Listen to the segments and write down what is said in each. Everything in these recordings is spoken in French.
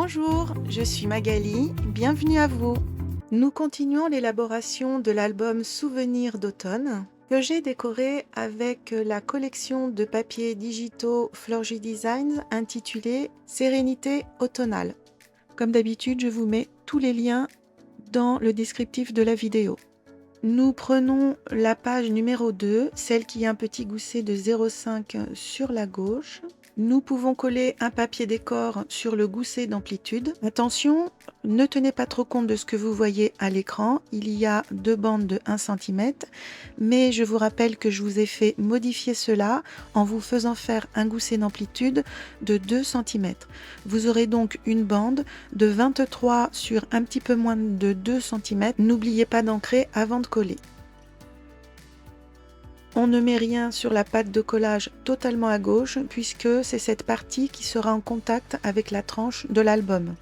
Bonjour, je suis Magali, bienvenue à vous. Nous continuons l'élaboration de l'album Souvenirs d'automne que j'ai décoré avec la collection de papiers digitaux Florgy Designs intitulée Sérénité automnale. Comme d'habitude, je vous mets tous les liens dans le descriptif de la vidéo. Nous prenons la page numéro 2, celle qui a un petit gousset de 0,5 sur la gauche. Nous pouvons coller un papier décor sur le gousset d'amplitude. Attention, ne tenez pas trop compte de ce que vous voyez à l'écran. Il y a deux bandes de 1 cm, mais je vous rappelle que je vous ai fait modifier cela en vous faisant faire un gousset d'amplitude de 2 cm. Vous aurez donc une bande de 23 sur un petit peu moins de 2 cm. N'oubliez pas d'ancrer avant de coller. On ne met rien sur la pâte de collage totalement à gauche puisque c'est cette partie qui sera en contact avec la tranche de l'album.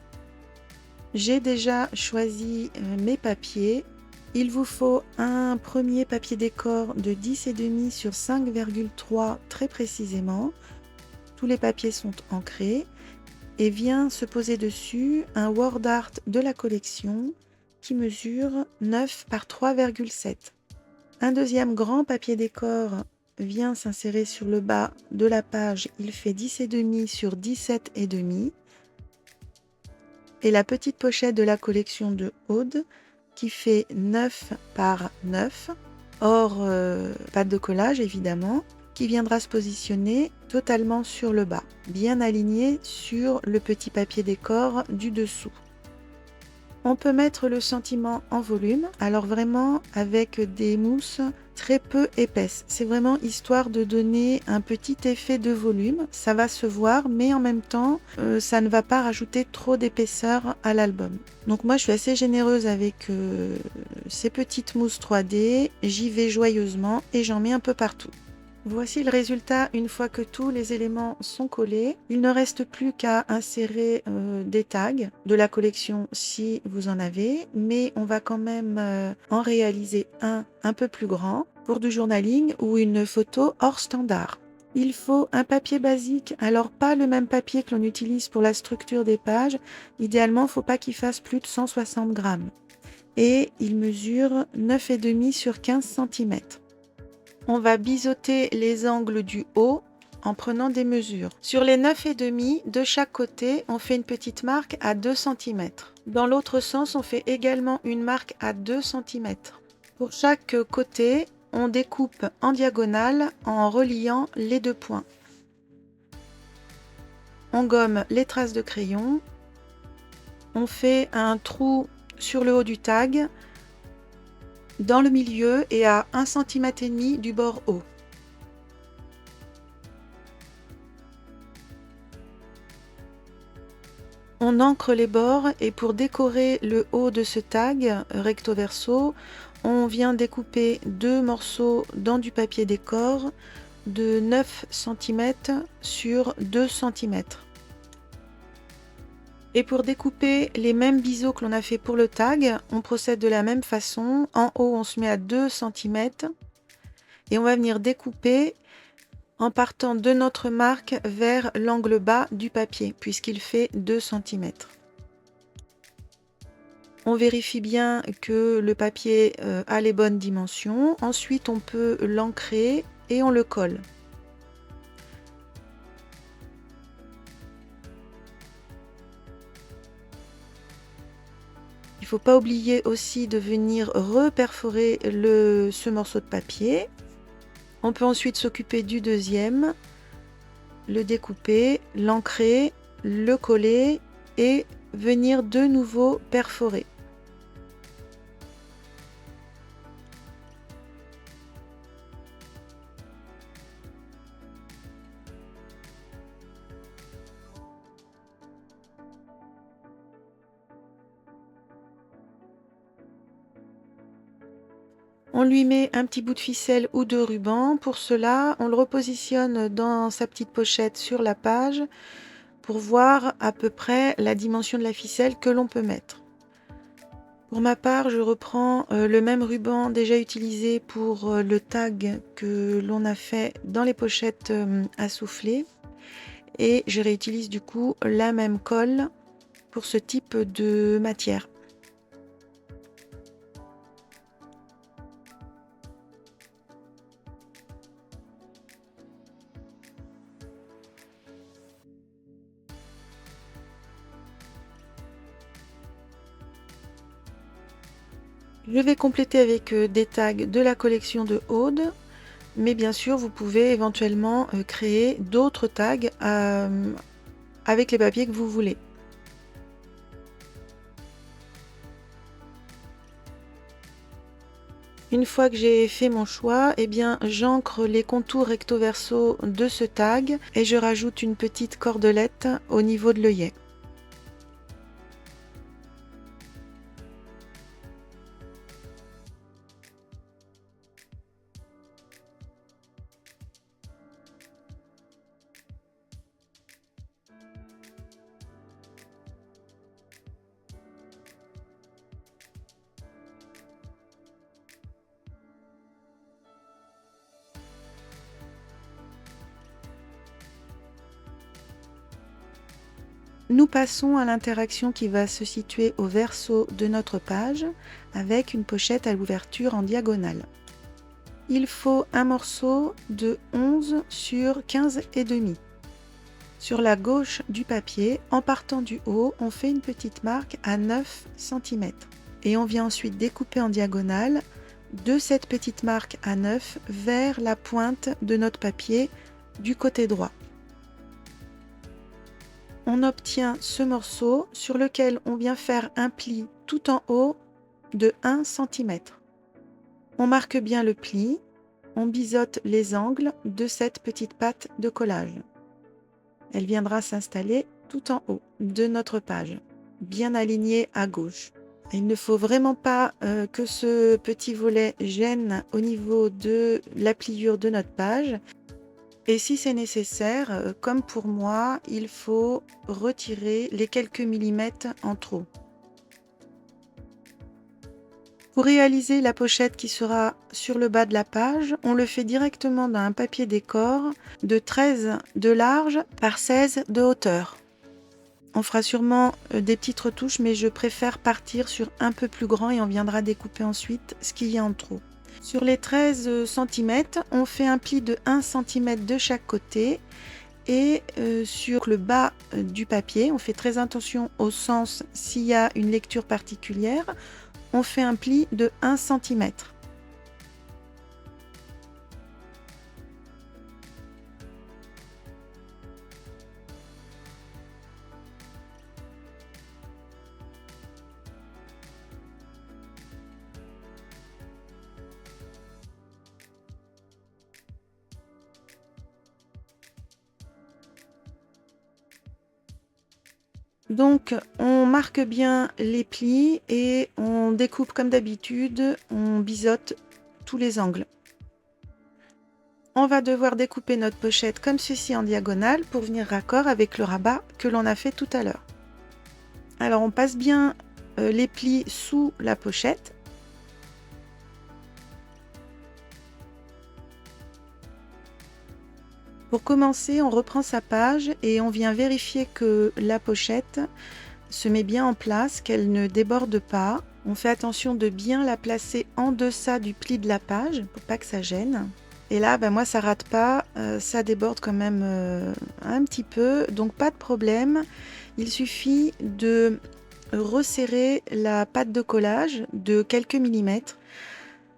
J'ai déjà choisi mes papiers. Il vous faut un premier papier décor de 10,5 sur 5,3 très précisément. Tous les papiers sont ancrés et vient se poser dessus un word art de la collection qui mesure 9 par 3,7. Un deuxième grand papier décor vient s'insérer sur le bas de la page. Il fait 10,5 sur 17,5. Et la petite pochette de la collection de Aude qui fait 9 par 9, hors pâte de collage évidemment, qui viendra se positionner totalement sur le bas, bien aligné sur le petit papier décor du dessous. On peut mettre le sentiment en volume, alors vraiment avec des mousses très peu épaisses. C'est vraiment histoire de donner un petit effet de volume. Ça va se voir, mais en même temps, ça ne va pas rajouter trop d'épaisseur à l'album. Donc moi, je suis assez généreuse avec ces petites mousses 3D. J'y vais joyeusement et j'en mets un peu partout. Voici le résultat une fois que tous les éléments sont collés. Il ne reste plus qu'à insérer des tags de la collection si vous en avez, mais on va quand même en réaliser un peu plus grand pour du journaling ou une photo hors standard. Il faut un papier basique, alors pas le même papier que l'on utilise pour la structure des pages. Idéalement, il ne faut pas qu'il fasse plus de 160 grammes. Et il mesure 9,5 sur 15 cm. On va biseauter les angles du haut en prenant des mesures. Sur les 9,5 de chaque côté, on fait une petite marque à 2 cm. Dans l'autre sens, on fait également une marque à 2 cm. Pour chaque côté, on découpe en diagonale en reliant les deux points. On gomme les traces de crayon. On fait un trou sur le haut du tag dans le milieu et à 1,5 cm du bord haut. On ancre les bords et pour décorer le haut de ce tag recto verso, on vient découper deux morceaux dans du papier décor de 9 cm sur 2 cm. Et pour découper les mêmes biseaux que l'on a fait pour le tag, on procède de la même façon. En haut, on se met à 2 cm et on va venir découper en partant de notre marque vers l'angle bas du papier, puisqu'il fait 2 cm. On vérifie bien que le papier a les bonnes dimensions. Ensuite, on peut l'ancrer et on le colle. Il ne faut pas oublier aussi de venir reperforer ce morceau de papier. On peut ensuite s'occuper du deuxième, le découper, l'ancrer, le coller et venir de nouveau perforer. On lui met un petit bout de ficelle ou de ruban. Pour cela, on le repositionne dans sa petite pochette sur la page pour voir à peu près la dimension de la ficelle que l'on peut mettre. Pour ma part, je reprends le même ruban déjà utilisé pour le tag que l'on a fait dans les pochettes à souffler et je réutilise du coup la même colle pour ce type de matière. Je vais compléter avec des tags de la collection de Aude, mais bien sûr vous pouvez éventuellement créer d'autres tags avec les papiers que vous voulez. Une fois que j'ai fait mon choix, eh bien j'ancre les contours recto verso de ce tag et je rajoute une petite cordelette au niveau de l'œillet. Nous passons à l'interaction qui va se situer au verso de notre page avec une pochette à l'ouverture en diagonale. Il faut un morceau de 11 sur 15 et demi. Sur la gauche du papier, en partant du haut, on fait une petite marque à 9 cm. Et on vient ensuite découper en diagonale de cette petite marque à 9 vers la pointe de notre papier du côté droit. On obtient ce morceau sur lequel on vient faire un pli tout en haut de 1 cm. On marque bien le pli, on biseaute les angles de cette petite patte de collage. Elle viendra s'installer tout en haut de notre page, bien alignée à gauche. Il ne faut vraiment pas que ce petit volet gêne au niveau de la pliure de notre page. Et si c'est nécessaire, comme pour moi, il faut retirer les quelques millimètres en trop. Pour réaliser la pochette qui sera sur le bas de la page, on le fait directement dans un papier décor de 13 de large par 16 de hauteur. On fera sûrement des petites retouches, mais je préfère partir sur un peu plus grand et on viendra découper ensuite ce qu'il y a en trop. Sur les 13 cm, on fait un pli de 1 cm de chaque côté et sur le bas du papier, on fait très attention au sens s'il y a une lecture particulière, on fait un pli de 1 cm. Donc on marque bien les plis et on découpe comme d'habitude, on biseaute tous les angles. On va devoir découper notre pochette comme ceci en diagonale pour venir raccord avec le rabat que l'on a fait tout à l'heure. Alors on passe bien les plis sous la pochette. Pour commencer, on reprend sa page et on vient vérifier que la pochette se met bien en place, qu'elle ne déborde pas. On fait attention de bien la placer en deçà du pli de la page pour pas que ça gêne. Et là, moi ça rate pas, ça déborde quand même un petit peu, donc pas de problème. Il suffit de resserrer la pâte de collage de quelques millimètres.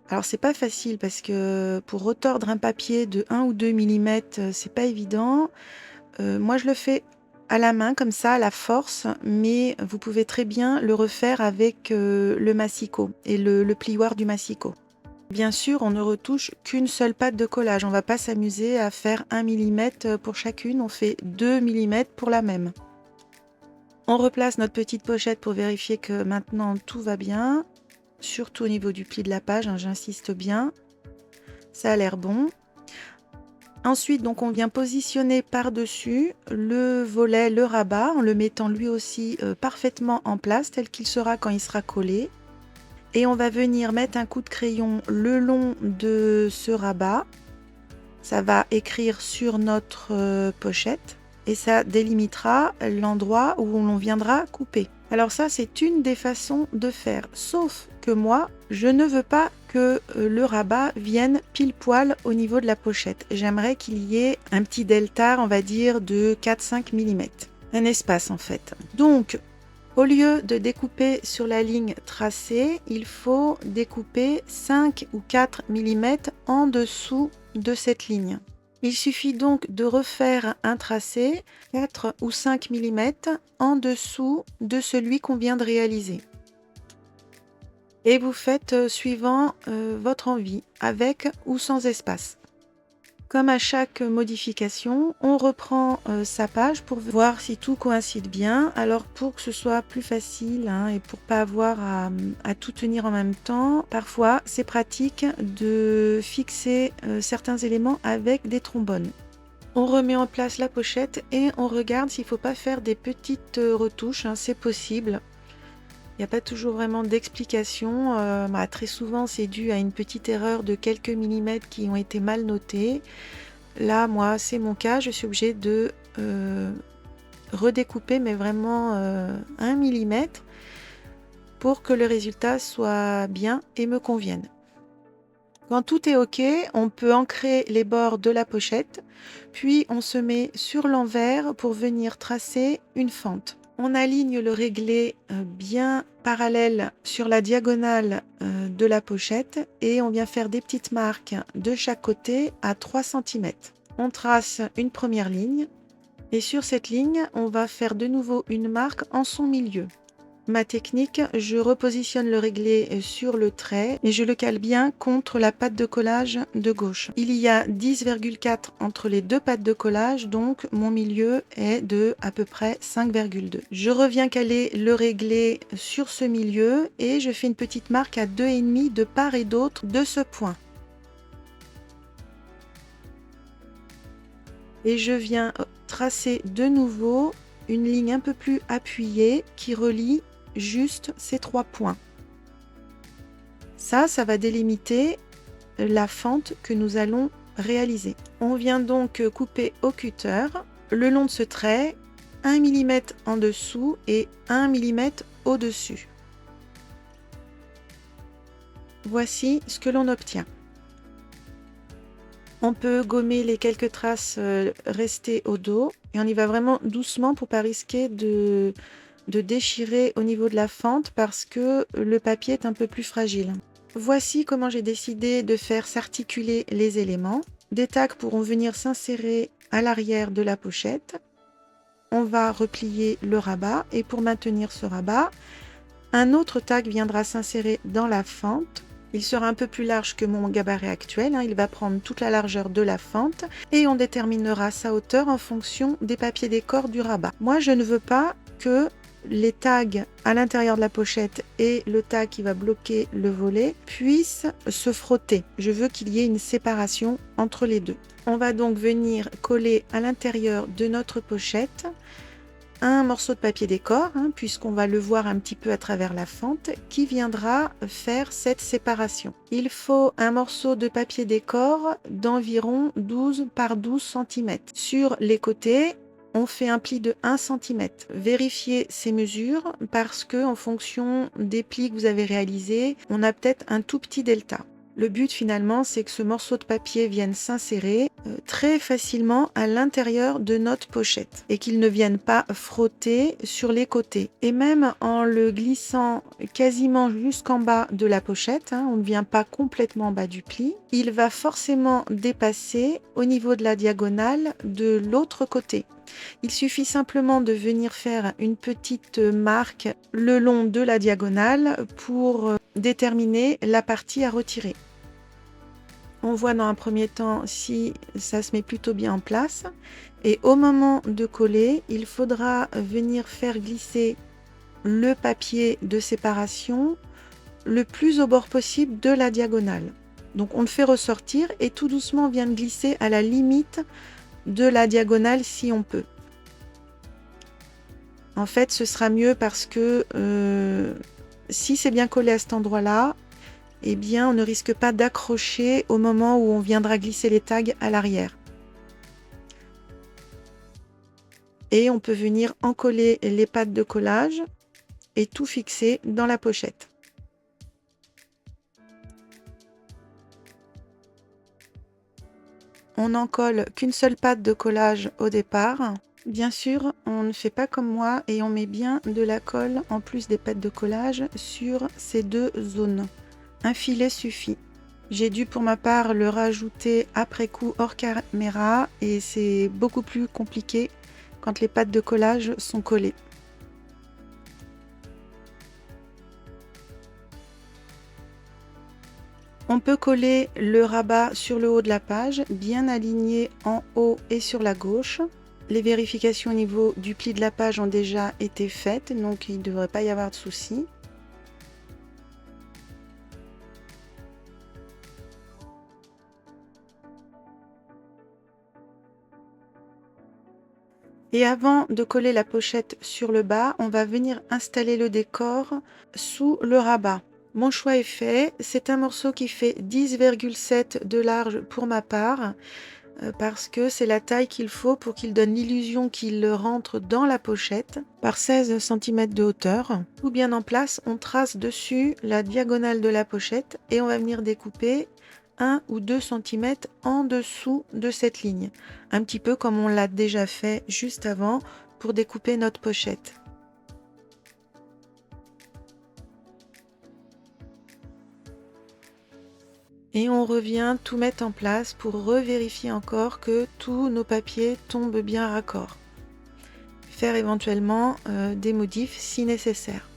Alors c'est pas facile parce que pour retordre un papier de 1 ou 2 mm, c'est pas évident. Moi je le fais à la main comme ça, à la force, mais vous pouvez très bien le refaire avec le massicot et le plioir du massicot. Bien sûr, on ne retouche qu'une seule pâte de collage. On ne va pas s'amuser à faire 1 mm pour chacune, on fait 2 mm pour la même. On replace notre petite pochette pour vérifier que maintenant tout va bien. Surtout au niveau du pli de la page, j'insiste bien. Ça a l'air bon. Ensuite, donc, on vient positionner par-dessus le volet, le rabat, en le mettant lui aussi parfaitement en place, tel qu'il sera quand il sera collé. Et on va venir mettre un coup de crayon le long de ce rabat. Ça va écrire sur notre pochette. et ça délimitera l'endroit où l'on viendra couper. Alors ça, c'est une des façons de faire, sauf que moi, je ne veux pas que le rabat vienne pile poil au niveau de la pochette. J'aimerais qu'il y ait un petit delta, on va dire, de 4-5 mm. Un espace en fait. Donc, au lieu de découper sur la ligne tracée, il faut découper 5 ou 4 mm en dessous de cette ligne. Il suffit donc de refaire un tracé 4 ou 5 mm en dessous de celui qu'on vient de réaliser. Et vous faites suivant votre envie, avec ou sans espace. Comme à chaque modification, on reprend sa page pour voir si tout coïncide bien. Alors pour que ce soit plus facile et pour pas avoir à tout tenir en même temps, parfois c'est pratique de fixer certains éléments avec des trombones. On remet en place la pochette et on regarde s'il ne faut pas faire des petites retouches, c'est possible. Il n'y a pas toujours vraiment d'explication. Très souvent, c'est dû à une petite erreur de quelques millimètres qui ont été mal notés. Là, moi, c'est mon cas. Je suis obligée de redécouper, mais vraiment 1 mm pour que le résultat soit bien et me convienne. Quand tout est OK, on peut ancrer les bords de la pochette, puis on se met sur l'envers pour venir tracer une fente. On aligne le réglé bien parallèle sur la diagonale de la pochette et on vient faire des petites marques de chaque côté à 3 cm. On trace une première ligne et sur cette ligne, on va faire de nouveau une marque en son milieu. Ma technique, je repositionne le réglé sur le trait et je le cale bien contre la patte de collage de gauche. Il y a 10,4 entre les deux pattes de collage, donc mon milieu est de à peu près 5,2. Je reviens caler le réglé sur ce milieu et je fais une petite marque à 2,5 de part et d'autre de ce point. Et je viens tracer de nouveau une ligne un peu plus appuyée qui relie juste ces 3 points. Ça va délimiter la fente que nous allons réaliser. On vient donc couper au cutter le long de ce trait 1 mm en dessous et 1 mm au-dessus. Voici ce que l'on obtient. On peut gommer les quelques traces restées au dos et on y va vraiment doucement pour pas risquer de déchirer au niveau de la fente parce que le papier est un peu plus fragile. Voici comment j'ai décidé de faire s'articuler les éléments. Des tags pourront venir s'insérer à l'arrière de la pochette. On va replier le rabat et pour maintenir ce rabat, un autre tag viendra s'insérer dans la fente. Il sera un peu plus large que mon gabarit actuel, il va prendre toute la largeur de la fente et on déterminera sa hauteur en fonction des papiers décor du rabat. Moi, je ne veux pas que les tags à l'intérieur de la pochette et le tag qui va bloquer le volet puissent se frotter. Je veux qu'il y ait une séparation entre les deux. On va donc venir coller à l'intérieur de notre pochette un morceau de papier décor, puisqu'on va le voir un petit peu à travers la fente, qui viendra faire cette séparation. Il faut un morceau de papier décor d'environ 12 par 12 cm. Sur les côtés, on fait un pli de 1 cm. Vérifiez ces mesures parce que en fonction des plis que vous avez réalisés, on a peut-être un tout petit delta. Le but finalement, c'est que ce morceau de papier vienne s'insérer très facilement à l'intérieur de notre pochette et qu'il ne vienne pas frotter sur les côtés. Et même en le glissant quasiment jusqu'en bas de la pochette, on ne vient pas complètement en bas du pli, il va forcément dépasser au niveau de la diagonale de l'autre côté. Il suffit simplement de venir faire une petite marque le long de la diagonale pour déterminer la partie à retirer. On voit dans un premier temps si ça se met plutôt bien en place et au moment de coller, il faudra venir faire glisser le papier de séparation le plus au bord possible de la diagonale. Donc on le fait ressortir et tout doucement on vient de glisser à la limite de la diagonale si on peut. En fait, ce sera mieux parce que si c'est bien collé à cet endroit-là, eh bien, on ne risque pas d'accrocher au moment où on viendra glisser les tags à l'arrière. Et on peut venir encoller les pattes de collage et tout fixer dans la pochette. On n'en colle qu'une seule patte de collage au départ. Bien sûr, on ne fait pas comme moi et on met bien de la colle en plus des pattes de collage sur ces deux zones. Un filet suffit. J'ai dû pour ma part le rajouter après coup hors caméra et c'est beaucoup plus compliqué quand les pattes de collage sont collées. On peut coller le rabat sur le haut de la page, bien aligné en haut et sur la gauche. Les vérifications au niveau du pli de la page ont déjà été faites, donc il ne devrait pas y avoir de soucis. Et avant de coller la pochette sur le bas, on va venir installer le décor sous le rabat. Mon choix est fait, c'est un morceau qui fait 10,7 de large pour ma part, parce que c'est la taille qu'il faut pour qu'il donne l'illusion qu'il rentre dans la pochette, par 16 cm de hauteur. Tout bien en place, on trace dessus la diagonale de la pochette et on va venir découper 1 ou 2 cm en dessous de cette ligne, un petit peu comme on l'a déjà fait juste avant pour découper notre pochette. Et on revient tout mettre en place pour revérifier encore que tous nos papiers tombent bien raccord. Faire éventuellement des modifs si nécessaire.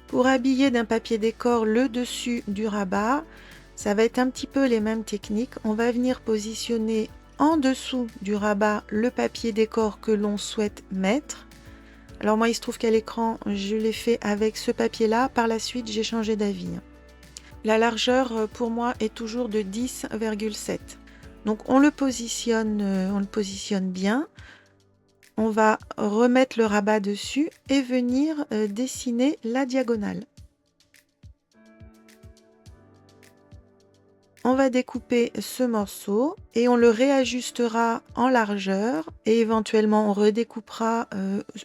Pour habiller d'un papier décor le dessus du rabat, ça va être un petit peu les mêmes techniques. On va venir positionner en dessous du rabat le papier décor que l'on souhaite mettre. Alors moi, il se trouve qu'à l'écran, je l'ai fait avec ce papier-là. Par la suite, j'ai changé d'avis. La largeur, pour moi, est toujours de 10,7. Donc on le positionne bien. On va remettre le rabat dessus et venir dessiner la diagonale. On va découper ce morceau et on le réajustera en largeur et éventuellement on redécoupera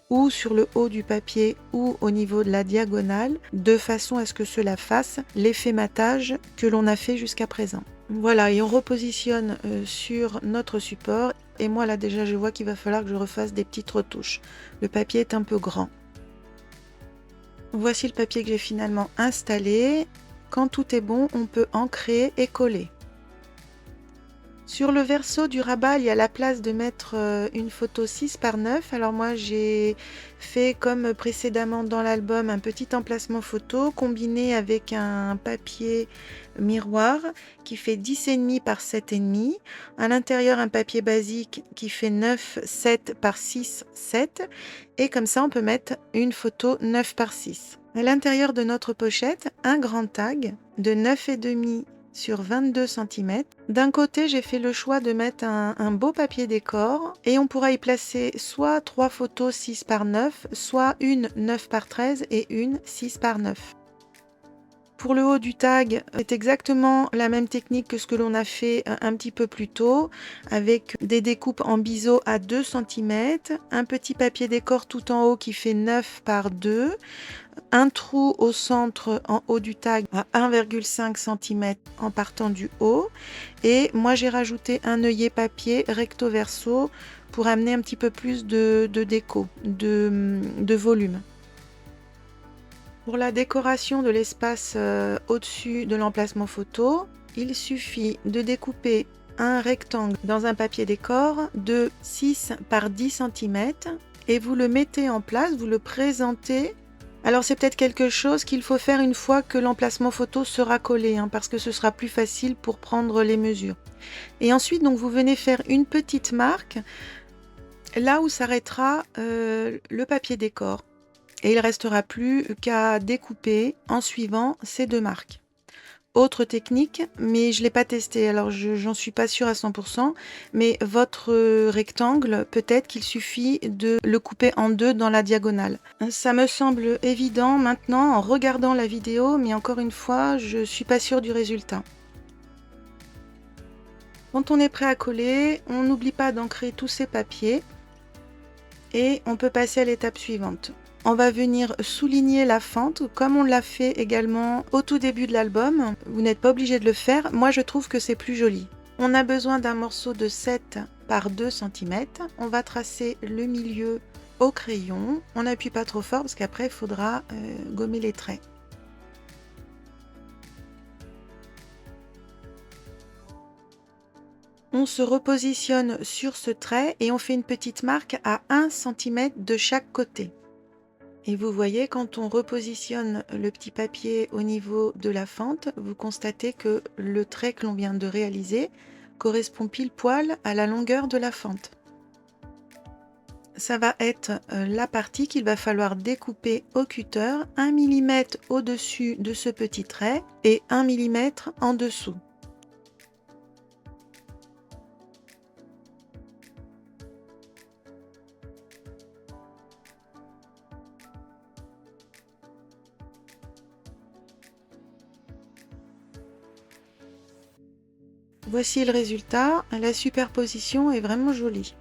ou sur le haut du papier ou au niveau de la diagonale de façon à ce que cela fasse l'effet matage que l'on a fait jusqu'à présent. Voilà, et on repositionne sur notre support et moi là déjà je vois qu'il va falloir que je refasse des petites retouches. Le papier est un peu grand. Voici le papier que j'ai finalement installé. Quand tout est bon, on peut ancrer et coller. Sur le verso du rabat, il y a la place de mettre une photo 6 par 9. Alors moi, j'ai fait comme précédemment dans l'album un petit emplacement photo combiné avec un papier miroir qui fait 10,5 par 7,5. À l'intérieur, un papier basique qui fait 9, 7 par 6, 7. Et comme ça, on peut mettre une photo 9 par 6. À l'intérieur de notre pochette, un grand tag de 9,5 sur 22 cm. D'un côté, j'ai fait le choix de mettre un beau papier décor et on pourra y placer soit 3 photos 6 par 9, soit une 9 par 13 et une 6 par 9. Pour le haut du tag, c'est exactement la même technique que ce que l'on a fait un petit peu plus tôt, avec des découpes en biseau à 2 cm, un petit papier décor tout en haut qui fait 9 par 2, un trou au centre en haut du tag à 1,5 cm en partant du haut, et moi j'ai rajouté un œillet papier recto verso pour amener un petit peu plus de déco, de volume. Pour la décoration de l'espace au-dessus de l'emplacement photo, il suffit de découper un rectangle dans un papier décor de 6 par 10 cm et vous le mettez en place, vous le présentez. Alors c'est peut-être quelque chose qu'il faut faire une fois que l'emplacement photo sera collé, parce que ce sera plus facile pour prendre les mesures. Et ensuite, donc, vous venez faire une petite marque là où s'arrêtera le papier décor. Et il ne restera plus qu'à découper en suivant ces deux marques. Autre technique, mais je ne l'ai pas testé, alors j'en suis pas sûre à 100%, mais votre rectangle, peut-être qu'il suffit de le couper en deux dans la diagonale. Ça me semble évident maintenant en regardant la vidéo, mais encore une fois, je ne suis pas sûre du résultat. Quand on est prêt à coller, on n'oublie pas d'ancrer tous ces papiers et on peut passer à l'étape suivante. On va venir souligner la fente comme on l'a fait également au tout début de l'album. Vous n'êtes pas obligé de le faire, moi je trouve que c'est plus joli. On a besoin d'un morceau de 7 par 2 cm. On va tracer le milieu au crayon. On n'appuie pas trop fort parce qu'après il faudra gommer les traits. On se repositionne sur ce trait et on fait une petite marque à 1 cm de chaque côté. Et vous voyez, quand on repositionne le petit papier au niveau de la fente, vous constatez que le trait que l'on vient de réaliser correspond pile poil à la longueur de la fente. Ça va être la partie qu'il va falloir découper au cutter 1 mm au-dessus de ce petit trait et 1 mm en dessous. Voici le résultat, la superposition est vraiment jolie.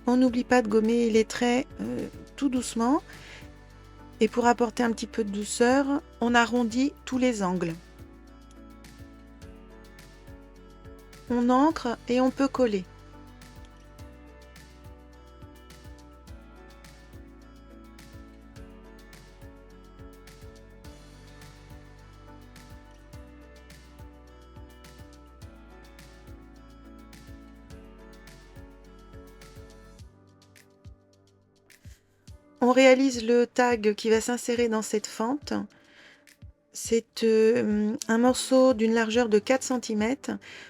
On n'oublie pas de gommer les traits tout doucement. Et pour apporter un petit peu de douceur, on arrondit tous les angles. On ancre et on peut coller. On réalise le tag qui va s'insérer dans cette fente. C'est un morceau d'une largeur de 4 cm.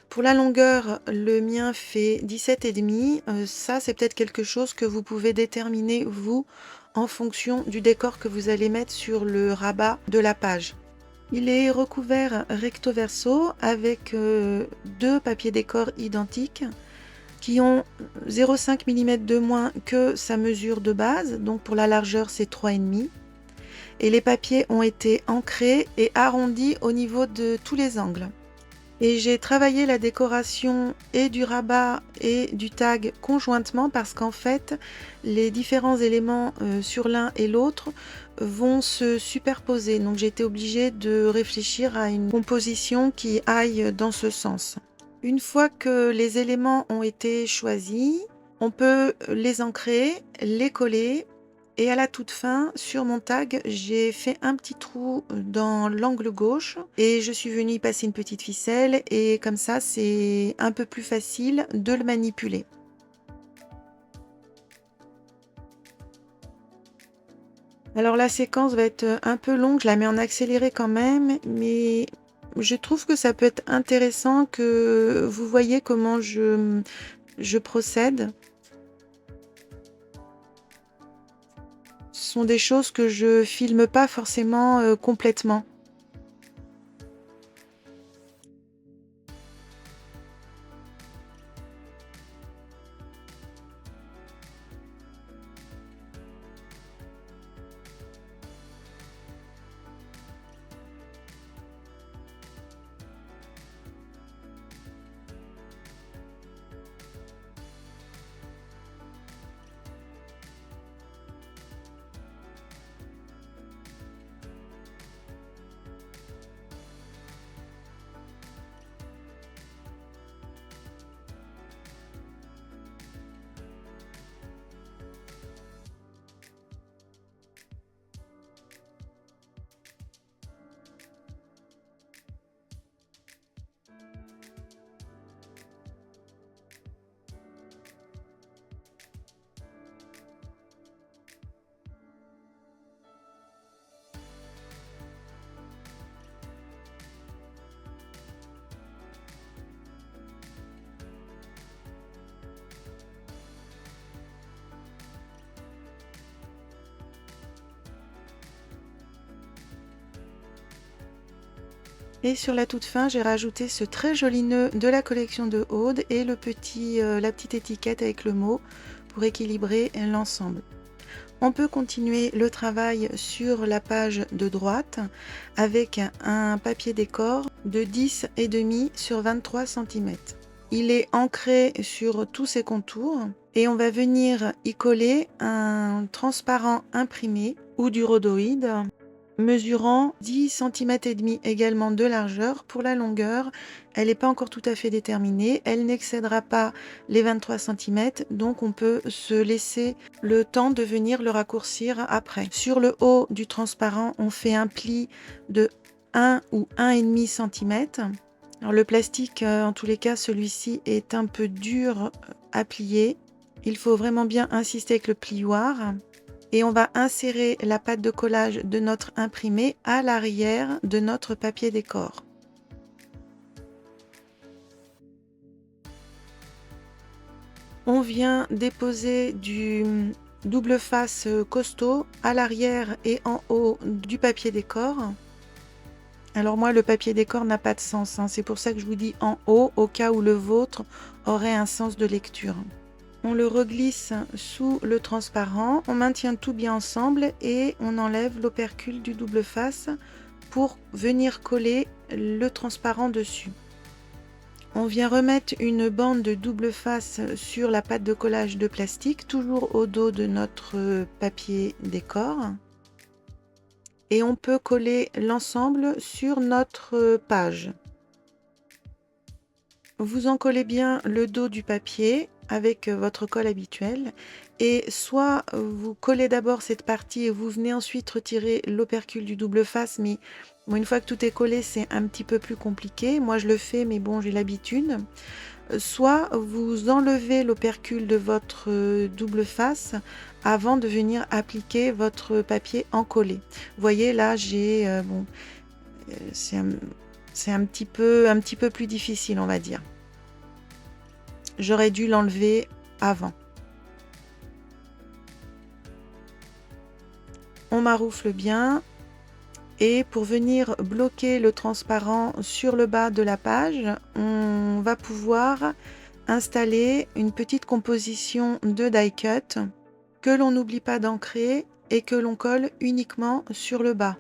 Pour la longueur, le mien fait 17,5. Ça, c'est peut-être quelque chose que vous pouvez déterminer, vous, en fonction du décor que vous allez mettre sur le rabat de la page. Il est recouvert recto verso avec deux papiers décor identiques qui ont 0,5 mm de moins que sa mesure de base, donc pour la largeur c'est 3,5. Et les papiers ont été ancrés et arrondis au niveau de tous les angles. Et j'ai travaillé la décoration et du rabat et du tag conjointement parce qu'en fait les différents éléments sur l'un et l'autre vont se superposer. Donc j'ai été obligée de réfléchir à une composition qui aille dans ce sens. Une fois que les éléments ont été choisis, on peut les ancrer, les coller et à la toute fin, sur mon tag, j'ai fait un petit trou dans l'angle gauche et je suis venue y passer une petite ficelle et comme ça, c'est un peu plus facile de le manipuler. Alors la séquence va être un peu longue, je la mets en accéléré quand même, mais je trouve que ça peut être intéressant que vous voyez comment je procède. Ce sont des choses que je filme pas forcément complètement. Et sur la toute fin, j'ai rajouté ce très joli nœud de la collection de Aude et la petite étiquette avec le mot pour équilibrer l'ensemble. On peut continuer le travail sur la page de droite avec un papier décor de 10,5 sur 23 cm. Il est ancré sur tous ses contours et on va venir y coller un transparent imprimé ou du rhodoïde mesurant 10,5 cm également de largeur. Pour la longueur, elle n'est pas encore tout à fait déterminée, elle n'excédera pas les 23 cm, donc on peut se laisser le temps de venir le raccourcir après. Sur le haut du transparent, on fait un pli de 1 ou 1,5 cm. Alors le plastique, en tous les cas, celui-ci est un peu dur à plier. Il faut vraiment bien insister avec le plioir. Et on va insérer la pâte de collage de notre imprimé à l'arrière de notre papier décor. On vient déposer du double face costaud à l'arrière et en haut du papier décor. Alors moi, le papier décor n'a pas de sens, hein. C'est pour ça que je vous dis en haut, au cas où le vôtre aurait un sens de lecture. On le reglisse sous le transparent, on maintient tout bien ensemble et on enlève l'opercule du double face pour venir coller le transparent dessus. On vient remettre une bande de double face sur la pâte de collage de plastique, toujours au dos de notre papier décor. Et on peut coller l'ensemble sur notre page. Vous en collez bien le dos du papier avec votre colle habituelle et soit vous collez d'abord cette partie et vous venez ensuite retirer l'opercule du double face, mais bon, une fois que tout est collé, c'est un petit peu plus compliqué. Moi je le fais, mais bon, j'ai l'habitude. Soit vous enlevez l'opercule de votre double face avant de venir appliquer votre papier encollé. Vous voyez là, j'ai bon, c'est un petit peu plus difficile, on va dire. J'aurais dû l'enlever avant. On maroufle bien et pour venir bloquer le transparent sur le bas de la page, on va pouvoir installer une petite composition de die cut que l'on n'oublie pas d'ancrer et que l'on colle uniquement sur le bas.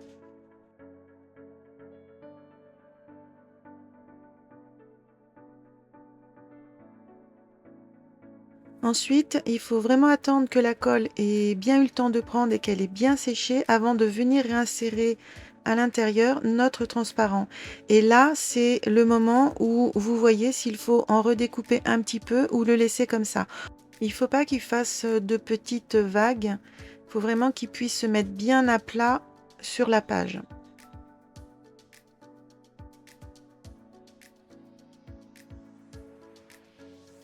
Ensuite, il faut vraiment attendre que la colle ait bien eu le temps de prendre et qu'elle ait bien séché avant de venir réinsérer à l'intérieur notre transparent. Et là, c'est le moment où vous voyez s'il faut en redécouper un petit peu ou le laisser comme ça. Il ne faut pas qu'il fasse de petites vagues. Il faut vraiment qu'il puisse se mettre bien à plat sur la page.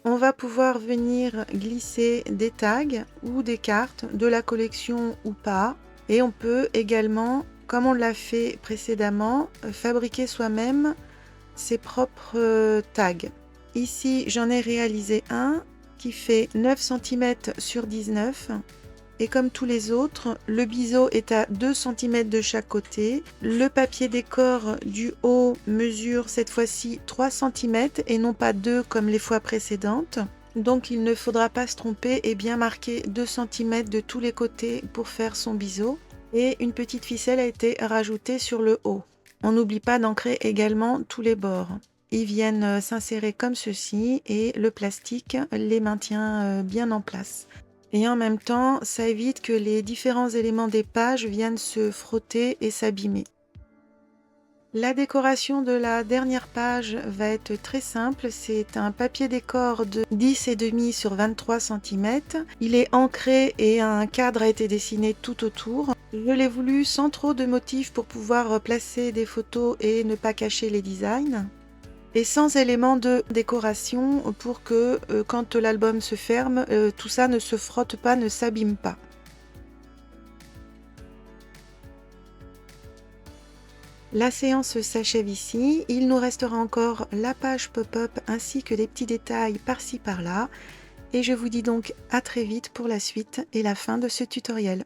On va pouvoir venir glisser des tags ou des cartes de la collection ou pas. Et on peut également, comme on l'a fait précédemment, fabriquer soi-même ses propres tags. Ici, j'en ai réalisé un qui fait 9 cm sur 19. Et comme tous les autres, le biseau est à 2 cm de chaque côté. Le papier décor du haut mesure cette fois-ci 3 cm et non pas 2 comme les fois précédentes. Donc il ne faudra pas se tromper et bien marquer 2 cm de tous les côtés pour faire son biseau. Et une petite ficelle a été rajoutée sur le haut. On n'oublie pas d'ancrer également tous les bords. Ils viennent s'insérer comme ceci et le plastique les maintient bien en place. Et en même temps, ça évite que les différents éléments des pages viennent se frotter et s'abîmer. La décoration de la dernière page va être très simple. C'est un papier décor de 10,5 sur 23 cm. Il est ancré et un cadre a été dessiné tout autour. Je l'ai voulu sans trop de motifs pour pouvoir placer des photos et ne pas cacher les designs. Et sans éléments de décoration pour que quand l'album se ferme, tout ça ne se frotte pas, ne s'abîme pas. La séance s'achève ici. Il nous restera encore la page pop-up ainsi que des petits détails par-ci par-là. Et je vous dis donc à très vite pour la suite et la fin de ce tutoriel.